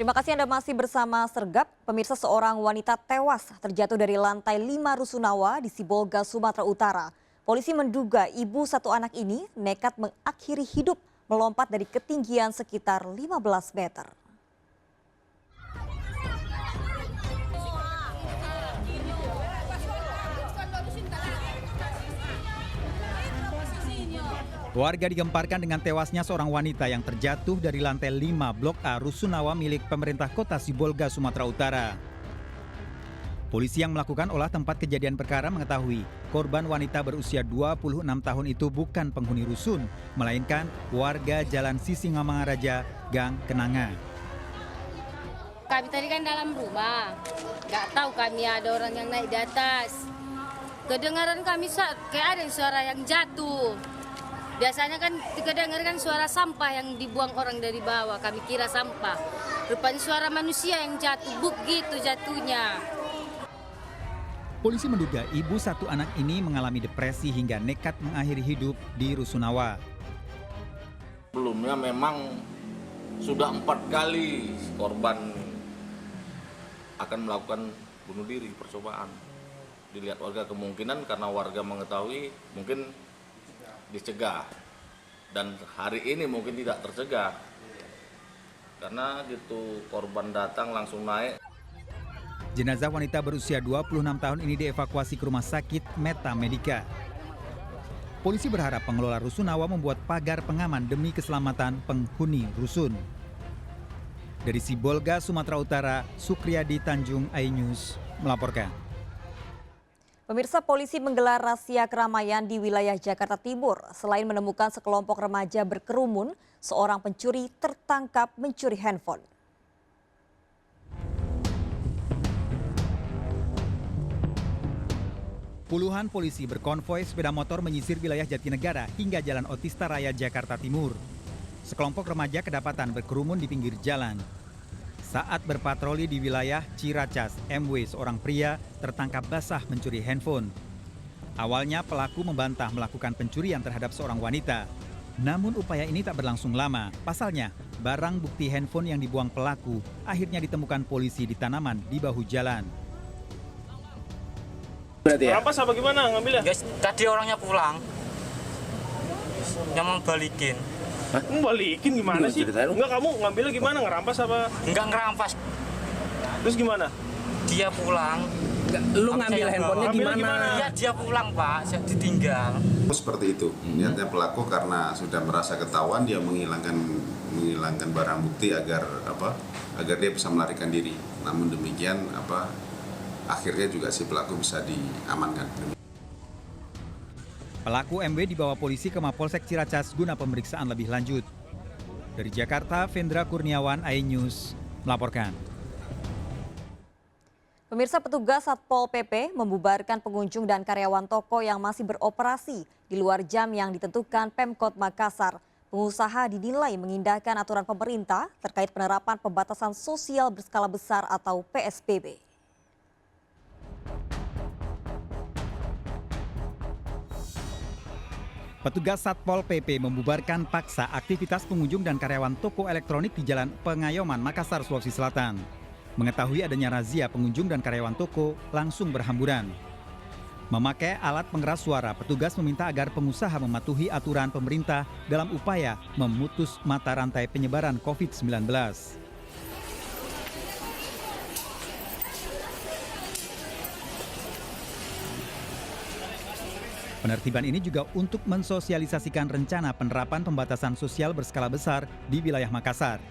Terima kasih Anda masih bersama Sergap. Pemirsa, seorang wanita tewas terjatuh dari lantai 5 Rusunawa di Sibolga, Sumatera Utara. Polisi menduga ibu satu anak ini nekat mengakhiri hidup melompat dari ketinggian sekitar 15 meter. Warga digemparkan dengan tewasnya seorang wanita yang terjatuh dari lantai 5 Blok A Rusunawa milik pemerintah kota Sibolga, Sumatera Utara. Polisi yang melakukan olah tempat kejadian perkara mengetahui korban wanita berusia 26 tahun itu bukan penghuni rusun, melainkan warga Jalan Sisingamangaraja, Gang Kenanga. Kami tadi kan dalam rumah, nggak tahu kami ada orang yang naik di atas. Kedengaran kami kayak ada suara yang jatuh. Biasanya kan kedengaran suara sampah yang dibuang orang dari bawah, kami kira sampah. Rupanya suara manusia yang jatuh, buk gitu jatuhnya. Polisi menduga ibu satu anak ini mengalami depresi hingga nekat mengakhiri hidup di Rusunawa. Sebelumnya memang sudah 4 kali korban akan melakukan bunuh diri, percobaan. Dilihat warga kemungkinan karena warga mengetahui mungkin dicegah, dan hari ini mungkin tidak tercegah karena gitu korban datang langsung naik. Jenazah wanita berusia 26 tahun ini dievakuasi ke rumah sakit Meta Medica. Polisi berharap pengelola Rusunawa membuat pagar pengaman demi keselamatan penghuni rusun. Dari Sibolga, Sumatera Utara, Sukriyadi Tanjung, iNews melaporkan. Pemirsa, polisi menggelar razia keramaian di wilayah Jakarta Timur. Selain menemukan sekelompok remaja berkerumun, seorang pencuri tertangkap mencuri handphone. Puluhan polisi berkonvoi sepeda motor menyisir wilayah Jatinegara hingga Jalan Otista Raya, Jakarta Timur. Sekelompok remaja kedapatan berkerumun di pinggir jalan. Saat berpatroli di wilayah Ciracas, MW, seorang pria tertangkap basah mencuri handphone. Awalnya pelaku membantah melakukan pencurian terhadap seorang wanita. Namun upaya ini tak berlangsung lama. Pasalnya, barang bukti handphone yang dibuang pelaku akhirnya ditemukan polisi di tanaman di bahu jalan. Berarti ya? Rampas apa gimana ngambilnya? Guys, tadi orangnya pulang. Yang mau balikin. Hah? Balikin gimana sih? Enggak, kamu ngambilnya gimana? Ngerampas apa? Enggak ngerampas. Terus gimana? Dia pulang. Lu ngambil handphonenya gimana? Iya, dia pulang, Pak. Saya ditinggal. Seperti itu. Niatnya pelaku karena sudah merasa ketahuan, dia menghilangkan barang bukti agar dia bisa melarikan diri. Namun demikian akhirnya juga si pelaku bisa diamankan. Pelaku MW dibawa polisi ke Mapolsek Ciracas guna pemeriksaan lebih lanjut. Dari Jakarta, Vendra Kurniawan, iNews melaporkan. Pemirsa, petugas Satpol PP membubarkan pengunjung dan karyawan toko yang masih beroperasi di luar jam yang ditentukan Pemkot Makassar. Pengusaha dinilai mengindahkan aturan pemerintah terkait penerapan pembatasan sosial berskala besar atau PSBB. Petugas Satpol PP membubarkan paksa aktivitas pengunjung dan karyawan toko elektronik di Jalan Pengayoman, Makassar, Sulawesi Selatan. Mengetahui adanya razia pengunjung dan karyawan toko langsung berhamburan. Memakai alat pengeras suara, petugas meminta agar pengusaha mematuhi aturan pemerintah dalam upaya memutus mata rantai penyebaran COVID-19. Penertiban ini juga untuk mensosialisasikan rencana penerapan pembatasan sosial berskala besar di wilayah Makassar.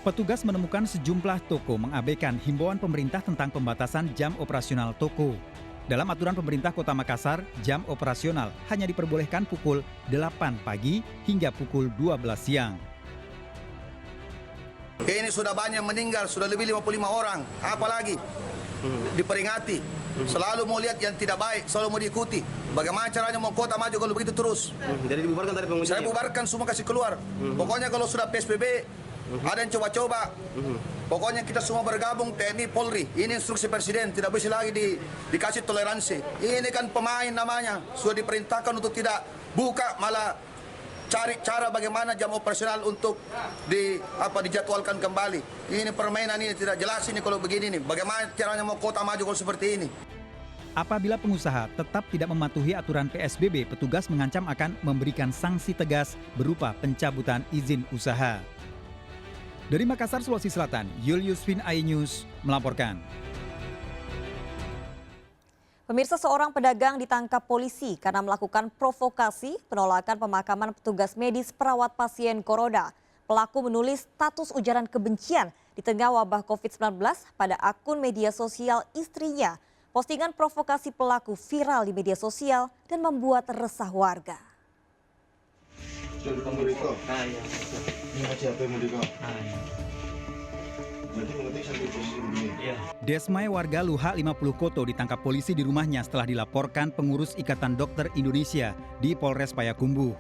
Petugas menemukan sejumlah toko mengabaikan himbauan pemerintah tentang pembatasan jam operasional toko. Dalam aturan pemerintah Kota Makassar, jam operasional hanya diperbolehkan pukul 8 pagi hingga pukul 12 siang. Ini sudah banyak meninggal, sudah lebih 55 orang, apalagi diperingati. Selalu mau lihat yang tidak baik, selalu mau diikuti. Bagaimana caranya mau kota maju kalau begitu terus? Jadi dibubarkan dari pengungsian? Saya bubarkan, semua kasih keluar. Pokoknya kalau sudah PSBB, ada yang coba-coba. Pokoknya kita semua bergabung, TNI, Polri. Ini instruksi Presiden, tidak bisa lagi dikasih toleransi. Ini kan pemain namanya, sudah diperintahkan untuk tidak buka, malah cari cara bagaimana jam operasional untuk dijadwalkan kembali. Ini permainan ini tidak jelas ini kalau begini nih. Bagaimana caranya mau kota maju kalau seperti ini? Apabila pengusaha tetap tidak mematuhi aturan PSBB, petugas mengancam akan memberikan sanksi tegas berupa pencabutan izin usaha. Dari Makassar, Sulawesi Selatan, Julius Vin iNews melaporkan. Pemirsa, seorang pedagang ditangkap polisi karena melakukan provokasi penolakan pemakaman petugas medis perawat pasien corona. Pelaku menulis status ujaran kebencian di tengah wabah COVID-19 pada akun media sosial istrinya. Postingan provokasi pelaku viral di media sosial dan membuat resah warga. Desmai warga Luha 50 Koto ditangkap polisi di rumahnya setelah dilaporkan pengurus Ikatan Dokter Indonesia di Polres Payakumbuh.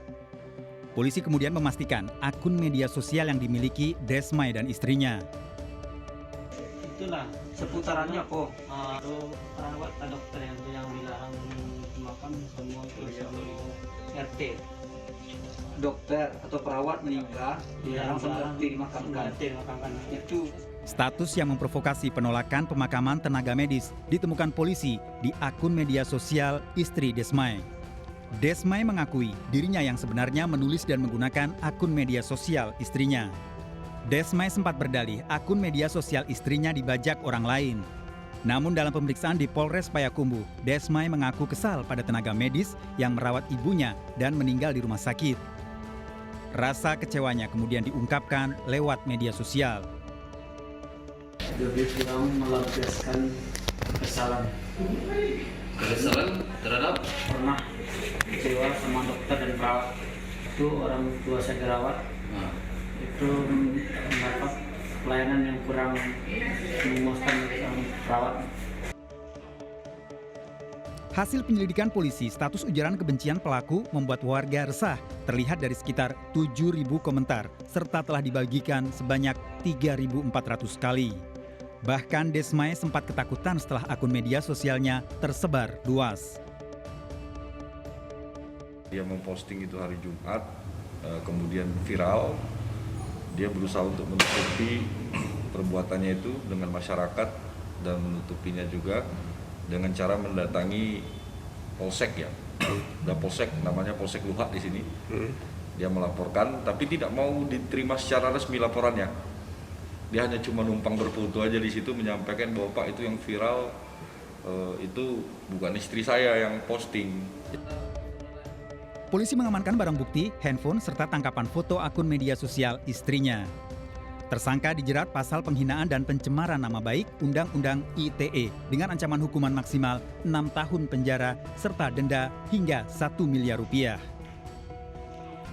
Polisi kemudian memastikan akun media sosial yang dimiliki Desmai dan istrinya. Itulah seputarannya kok. Perawat dokter yang dilarang makan semua itu RT. Dokter atau perawat meninggal dilarang dimakamkan. Itu Status yang memprovokasi penolakan pemakaman tenaga medis ditemukan polisi di akun media sosial istri Desmai. Desmai mengakui dirinya yang sebenarnya menulis dan menggunakan akun media sosial istrinya. Desmai sempat berdalih akun media sosial istrinya dibajak orang lain. Namun dalam pemeriksaan di Polres Payakumbuh, Desmai mengaku kesal pada tenaga medis yang merawat ibunya dan meninggal di rumah sakit. Rasa kecewanya kemudian diungkapkan lewat media sosial. lebih kurang melampiaskan kesalahan. Kesalahan terhadap Pernah kecewa sama dokter dan perawat. Itu orang tua saya dirawat. Itu mendapat pelayanan yang kurang memuaskan perawat. Hasil penyelidikan polisi, status ujaran kebencian pelaku membuat warga resah, terlihat dari sekitar 7.000 komentar, serta telah dibagikan sebanyak 3.400 kali. Bahkan Desmai sempat ketakutan setelah akun media sosialnya tersebar luas. Dia memposting itu hari Jumat, kemudian viral. Dia berusaha untuk menutupi perbuatannya itu dengan masyarakat dan menutupinya juga dengan cara mendatangi polsek ya. Ada polsek namanya Polsek Luha di sini. Dia melaporkan tapi tidak mau diterima secara resmi laporannya. Dia hanya cuma numpang berfoto aja di situ menyampaikan bahwa Pak itu yang viral itu bukan istri saya yang posting. Polisi mengamankan barang bukti, handphone serta tangkapan foto akun media sosial istrinya. Tersangka dijerat pasal penghinaan dan pencemaran nama baik Undang-Undang ITE dengan ancaman hukuman maksimal 6 tahun penjara serta denda hingga 1 miliar rupiah.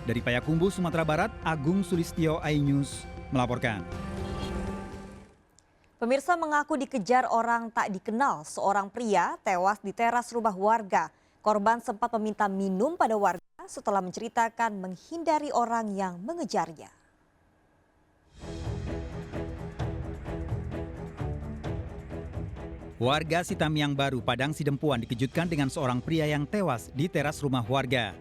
Dari Payakumbuh, Sumatera Barat, Agung Sulistyo, iNews melaporkan. Pemirsa, mengaku dikejar orang tak dikenal, seorang pria tewas di teras rumah warga. Korban sempat meminta minum pada warga setelah menceritakan menghindari orang yang mengejarnya. Warga Sitamiang Baru, Padang Sidempuan dikejutkan dengan seorang pria yang tewas di teras rumah warga.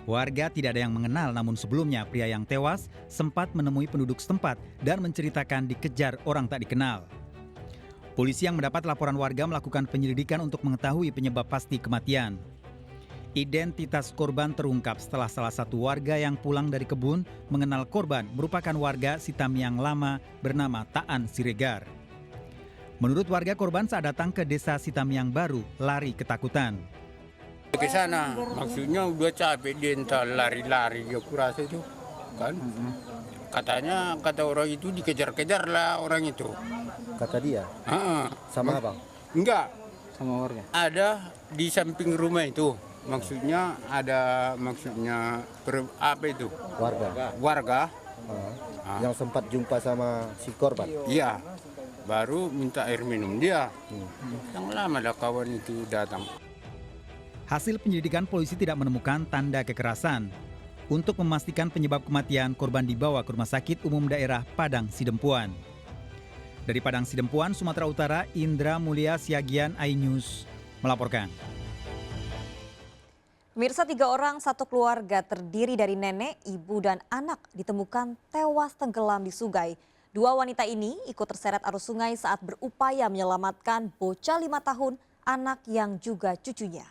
Warga tidak ada yang mengenal, namun sebelumnya pria yang tewas sempat menemui penduduk setempat dan menceritakan dikejar orang tak dikenal. Polisi yang mendapat laporan warga melakukan penyelidikan untuk mengetahui penyebab pasti kematian. Identitas korban terungkap setelah salah satu warga yang pulang dari kebun mengenal korban merupakan warga Sitamiang Lama bernama Taan Siregar. Menurut warga, korban saat datang ke desa Sitamiang Baru lari ketakutan. Ke sana, maksudnya udah capek dia entah lari-lari dia kurasa itu kan. Katanya kata orang itu dikejar-kejar lah orang itu. Kata dia? Sama abang? Enggak. Sama warga? Ada di samping rumah itu. Maksudnya ada apa itu? Warga. Warga. Yang sempat jumpa sama si korban? Iya. Baru minta air minum dia. Yang lama dah kawan itu datang. Hasil penyelidikan polisi tidak menemukan tanda kekerasan. Untuk memastikan penyebab kematian, korban dibawa ke Rumah Sakit Umum Daerah Padang Sidempuan. Dari Padang Sidempuan, Sumatera Utara, Indra Mulia Siagian, iNews melaporkan. Pemirsa, 3 orang satu keluarga terdiri dari nenek, ibu, dan anak ditemukan tewas tenggelam di sungai. 2 wanita ini ikut terseret arus sungai saat berupaya menyelamatkan bocah 5 tahun, anak yang juga cucunya.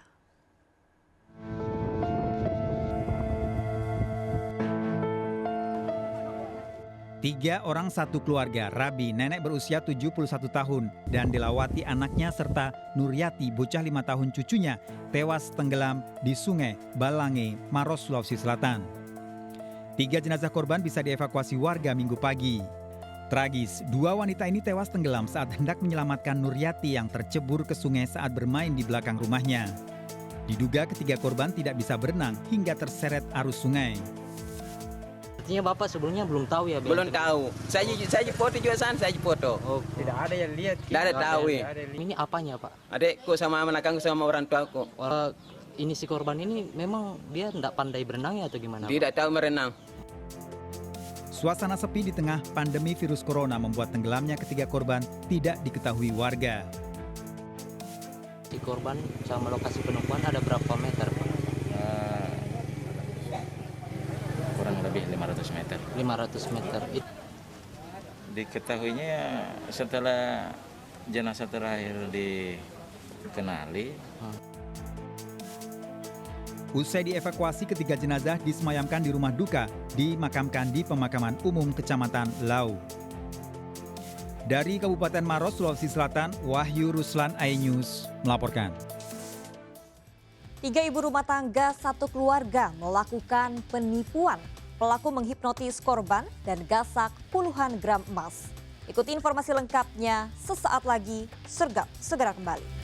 Tiga orang satu keluarga, Rabi, nenek berusia 71 tahun, dan Delawati anaknya serta Nuryati, bocah 5 tahun cucunya, tewas tenggelam di Sungai Balange, Maros, Sulawesi Selatan. 3 jenazah korban bisa dievakuasi warga Minggu pagi. Tragis, 2 wanita ini tewas tenggelam saat hendak menyelamatkan Nuryati yang tercebur ke sungai saat bermain di belakang rumahnya. Diduga ketiga korban tidak bisa berenang hingga terseret arus sungai. Artinya Bapak sebelumnya belum tahu ya? Belum tahu. Saya foto juga sana, saya foto. Oh, tidak ada yang lihat. Tidak ada tahu. Ini apanya Pak? Adekku sama anakku sama orang tuaku. Ini si korban ini memang dia tidak pandai berenang ya atau gimana? Tidak tahu merenang. Suasana sepi di tengah pandemi virus corona membuat tenggelamnya ketiga korban tidak diketahui warga. Si korban sama lokasi penemuan ada berapa meter Pak? Kurang lebih 500 meter. 500 meter. Diketahuinya setelah jenazah terakhir dikenali. Usai dievakuasi, ketiga jenazah disemayamkan di rumah duka, dimakamkan di pemakaman umum Kecamatan Lau. Dari Kabupaten Maros, Sulawesi Selatan, Wahyu Ruslan, iNews melaporkan. 3 ibu rumah tangga satu keluarga melakukan penipuan. Pelaku menghipnotis korban dan gasak puluhan gram emas. Ikuti informasi lengkapnya sesaat lagi. Sergap segera kembali.